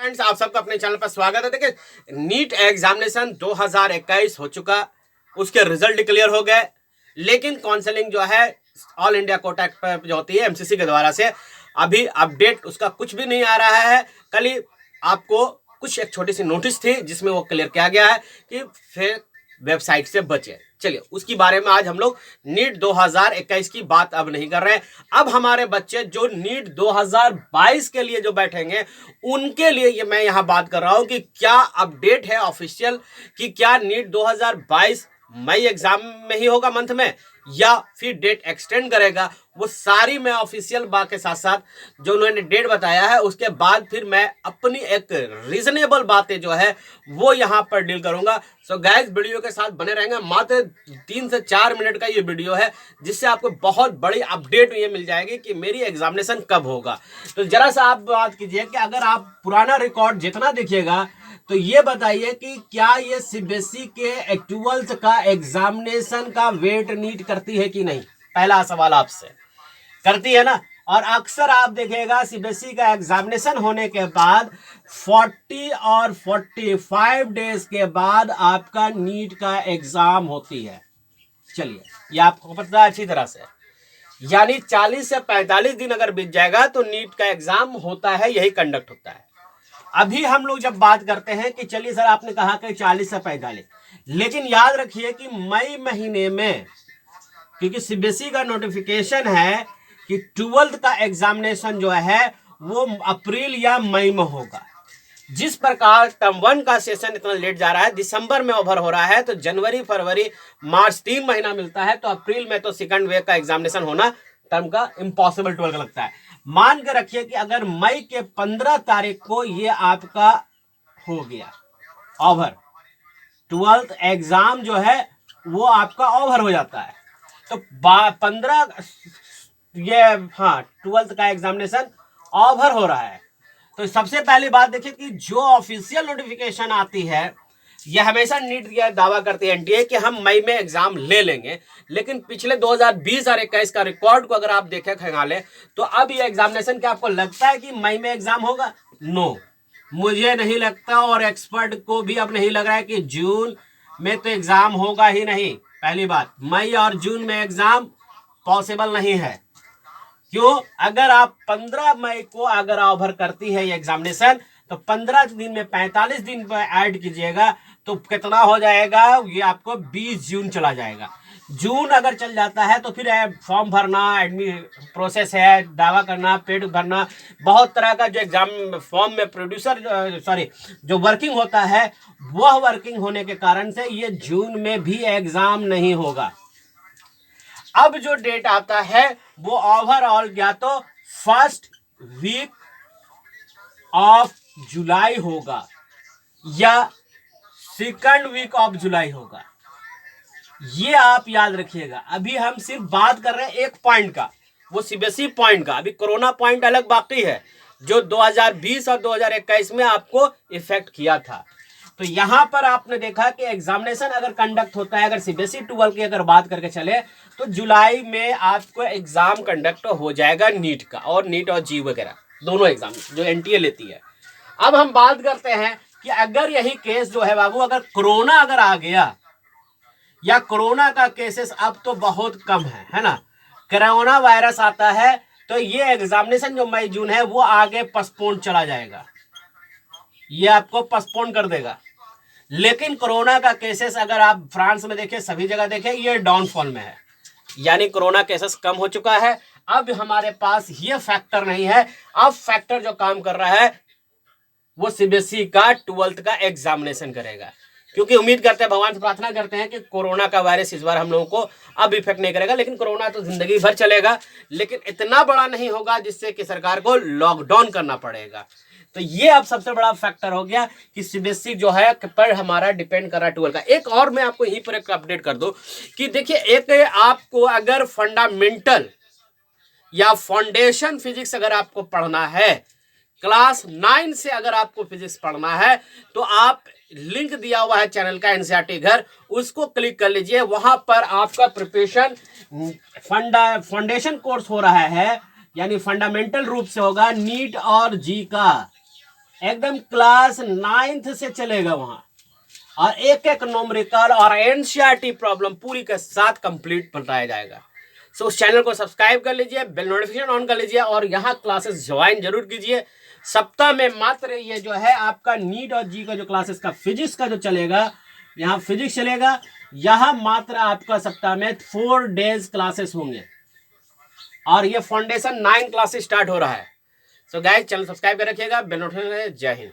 Friends, आप सबका अपने चैनल पर स्वागत है। देखिए, नीट एग्जामिनेशन 2021 हो चुका, उसके रिजल्ट डिक्लेयर हो गए, लेकिन काउंसलिंग जो है ऑल इंडिया कोटा पर जो होती है एमसीसी के द्वारा से, अभी अपडेट उसका कुछ भी नहीं आ रहा है। कल ही आपको कुछ एक छोटी सी नोटिस थी जिसमें वो क्लियर किया गया है कि फिर वेबसाइट से बचे। चलिए, उसके बारे में आज हम लोग नीट 2021 की बात अब नहीं कर रहे हैं। अब हमारे बच्चे जो नीट 2022 के लिए जो बैठेंगे उनके लिए ये मैं यहां बात कर रहा हूं कि क्या अपडेट है ऑफिशियल कि क्या नीट 2022 मई एग्जाम में ही होगा मंथ में, या फिर डेट एक्सटेंड करेगा। वो सारी मैं ऑफिशियल बात के साथ साथ जो उन्होंने डेट बताया है उसके बाद फिर मैं अपनी एक रीजनेबल बातें जो है वो यहां पर डील करूंगा। सो गाइस, वीडियो के साथ बने रहेंगे। मात्र 3 से 4 मिनट का ये वीडियो है जिससे आपको बहुत बड़ी अपडेट ये मिल जाएगी कि मेरी एग्जामिनेशन कब होगा। तो जरा सा आप बात कीजिए कि अगर आप पुराना रिकॉर्ड जितना देखिएगा तो ये बताइए कि क्या ये सीबीएसई के 12th का एग्जामिनेशन का वेट नीट करती है कि नहीं। पहला सवाल आपसे, करती है ना। और अक्सर आप देखिएगा सीबीएसई का एग्जामिनेशन होने के बाद 40 और 45 डेज के बाद आपका नीट का एग्जाम होती है। चलिए, ये आपको पता है अच्छी तरह से, यानी 40 से 45 दिन अगर बीत जाएगा तो नीट का एग्जाम होता है, यही कंडक्ट होता है। अभी हम लोग जब बात करते हैं कि चलिए सर, आपने कहा कि 40 से 45, लेकिन याद रखिए कि मई महीने में, क्योंकि सीबीएसई का नोटिफिकेशन है कि 12th का एग्जामिनेशन जो है वो अप्रैल या मई में होगा। जिस प्रकार टर्म 1 का सेशन इतना लेट जा रहा है, दिसंबर में ओवर हो रहा है, तो जनवरी फरवरी मार्च 3 महीना मिलता है, तो अप्रैल में तो सेकंड वेव का एग्जामिनेशन होना टर्म का इम्पॉसिबल 12 लगता है। मान के रखिए कि अगर मई के 15 तारीख को ये आपका हो गया ओवर, 12th एग्जाम जो है वो आपका ओवर हो जाता है, तो 15 ये, हाँ, 12th का एग्जामिनेशन ओवर हो रहा है। तो सबसे पहली बात देखिए कि जो ऑफिशियल नोटिफिकेशन आती है, यह हमेशा नीट का दावा करती है एनटीए कि हम मई में एग्जाम ले लेंगे, लेकिन पिछले 2020 और 21 का रिकॉर्ड को अगर आप देखें खंगाले, तो अब ये एग्जामिनेशन क्या आपको लगता है कि मई में एग्जाम होगा? नो, मुझे नहीं लगता, और एक्सपर्ट को भी अब नहीं लग रहा है कि जून में तो एग्जाम होगा ही नहीं। पहली बात, मई और जून में एग्जाम पॉसिबल नहीं है। क्यों? अगर आप 15 मई को अगर ओवर करती है ये एग्जामिनेशन, तो 15 दिन में 45 दिन पर ऐड कीजिएगा तो कितना हो जाएगा? ये आपको 20 जून चला जाएगा। जून अगर चल जाता है तो फिर फॉर्म भरना, प्रोसेस है, दावा करना, पेड भरना, बहुत तरह का जो एग्जाम फॉर्म में जो वर्किंग होता है, वह वर्किंग होने के कारण से ये जून में भी एग्जाम नहीं होगा। अब जो डेट आता है वो ओवरऑल या तो फर्स्ट वीक ऑफ जुलाई होगा या सेकंड वीक ऑफ जुलाई होगा। ये आप याद रखिएगा। अभी हम सिर्फ बात कर रहे हैं एक पॉइंट का, वो सीबीएसई पॉइंट का। अभी कोरोना पॉइंट अलग बाकी है जो 2020 और 2021 में आपको इफेक्ट किया था। तो यहां पर आपने देखा कि एग्जामिनेशन अगर कंडक्ट होता है, अगर सीबीएसई 12 की अगर बात करके चले, तो जुलाई में आपको एग्जाम कंडक्ट हो जाएगा नीट का, और नीट और जी वगैरह दोनों एग्जाम जो एनटीए लेती है। अब हम बात करते हैं कि अगर यही केस जो है बाबू, अगर कोरोना अगर आ गया, या कोरोना का केसेस अब तो बहुत कम है ना, कोरोना वायरस आता है तो ये एग्जामिनेशन जो मई जून है वो आगे पोस्टपोन चला जाएगा, ये आपको पोस्टपोन कर देगा। लेकिन कोरोना का केसेस अगर आप फ्रांस में देखें, सभी जगह देखें, ये डाउनफॉल में है, यानी कोरोना केसेस कम हो चुका है। अब हमारे पास ये फैक्टर नहीं है। अब फैक्टर जो काम कर रहा है वो सीबीएसई का 12th का एग्जामिनेशन करेगा, क्योंकि उम्मीद करते हैं, भगवान से प्रार्थना करते हैं कि कोरोना का वायरस इस बार हम लोगों को अब इफेक्ट नहीं करेगा। लेकिन कोरोना तो जिंदगी भर चलेगा, लेकिन इतना बड़ा नहीं होगा जिससे कि सरकार को लॉकडाउन करना पड़ेगा। तो ये अब सबसे बड़ा फैक्टर हो गया कि सीबीएसई जो है पर हमारा डिपेंड कर रहा है 12 का। एक और मैं आपको यहीं पर एक अपडेट कर दूं कि देखिए, एक आपको अगर फंडामेंटल या फाउंडेशन फिजिक्स अगर आपको पढ़ना है, क्लास 9 से अगर आपको फिजिक्स पढ़ना है, तो आप लिंक दिया हुआ है चैनल का एनसीईआरटी घर, उसको क्लिक कर लीजिए। वहां पर आपका प्रिपरेशन फाउंडेशन कोर्स हो रहा है, यानी फंडामेंटल रूप से होगा नीट और जी का। एकदम क्लास 9th से चलेगा वहां, और एक एक न्यूमेरिकल और एनसीईआरटी प्रॉब्लम पूरी के साथ कंप्लीट बताया जाएगा। सो उस चैनल को सब्सक्राइब कर लीजिए, बेल नोटिफिकेशन ऑन कर लीजिए और यहाँ क्लासेस ज्वाइन जरूर कीजिए। सप्ताह में मात्र ये जो है आपका नीट और जी का जो क्लासेस का फिजिक्स का जो चलेगा, यहाँ फिजिक्स चलेगा, यहाँ मात्र आपका सप्ताह में 4 days क्लासेस होंगे और ये फाउंडेशन 9 क्लासेस स्टार्ट हो रहा है। सो गाइस, चैनल सब्सक्राइब कर रखिएगा, बेल नोटिफिकेशन। जय हिंद।